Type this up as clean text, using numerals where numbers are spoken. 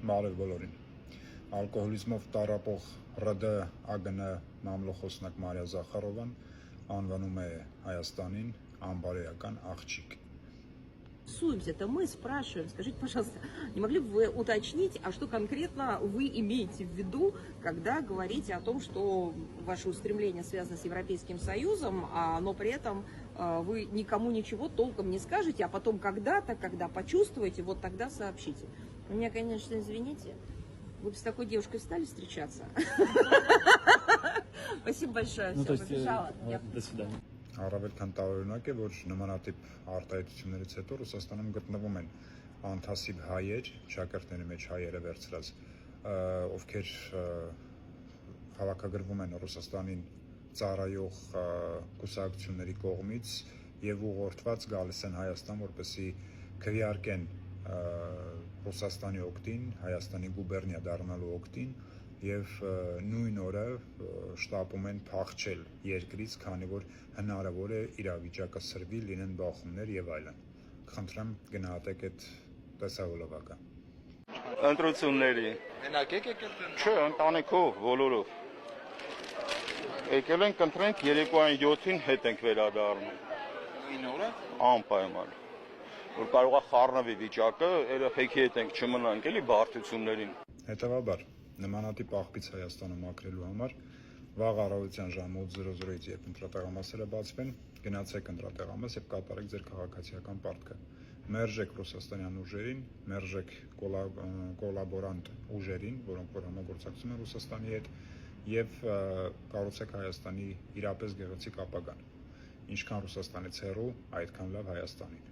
Բարև բոլորին։ Ալկոհոլիզմով տառապող ՌԴ ԱԳՆ մամլոխոսնակ Մարիա Զախարովան անվանում է Հայաստանին անբարոյական աղջիկ։ Интересуемся-то мы, спрашиваем, скажите, пожалуйста, не могли бы вы уточнить, а что конкретно вы имеете в виду, когда говорите о том, что ваши устремления связаны с Европейским Союзом, но при этом вы никому ничего толком не скажете, а потом когда-то, когда почувствуете, вот тогда сообщите. Вы меня, конечно, извините, вы бы с такой девушкой стали встречаться? Спасибо большое, все, побежала. До свидания. Առավել քան տարօրինակ է, որ նմանատիպ արտահայտություններից հետո Ռուսաստանում գտնվում են անթասիբ հայեր, շակերտների մեջ հայերը վերցրած, ովքեր հավաքագրվում են Ռուսաստանին ծառայող կուսակցությունների կողմից եւ ուղղորդված գալիս են Հայաստան, որպեսզի քվեարկեն Ռուսաստանի օգտին, Հայաստանի գուբերնիա դառնալու օգտին եւ նույն օրը շտապում են փախչել երկրից, քանի որ հնարավոր է իրավիճակը սրվի, լինեն բախումներ եւ այլն։ Խնդրեմ գնահատեք այդ տեսահոլովակը։ Ընտրությունների։ Մենակ եք եկել դեռ։ Չէ, ընտանիքով, բոլորով։ Եկել ենք ընտրենք 207-ին հետ ենք վերադառնում։ Նույն օրը։ Անպայման։ Որ կարող է խառնվի վիճակը, երեխեքի հետ ենք չմնանք, էլի բարդություններին։ Հետևաբար նմանատիպ աղբից Հայաստանում ակրելու համար վաղ առավոտյան ժամը 8:00-ից երբ ընտրատեղամասերը բացվեն, գնացեք ընտրատեղամաս եւ կատարեք ձեր քաղաքացիական պարտքը։ Մերժեք ռուսաստանյան ուժերին, մերժեք կոլաբորանտ ուժերին, որոնք որ համագործակցում են Ռուսաստանի հետ եւ կառուցեք Հայաստանի իրապես գեղեցիկ ապագան։ Ինչքան Ռուսաստանից հեռու, այդքան լավ Հայաստանին։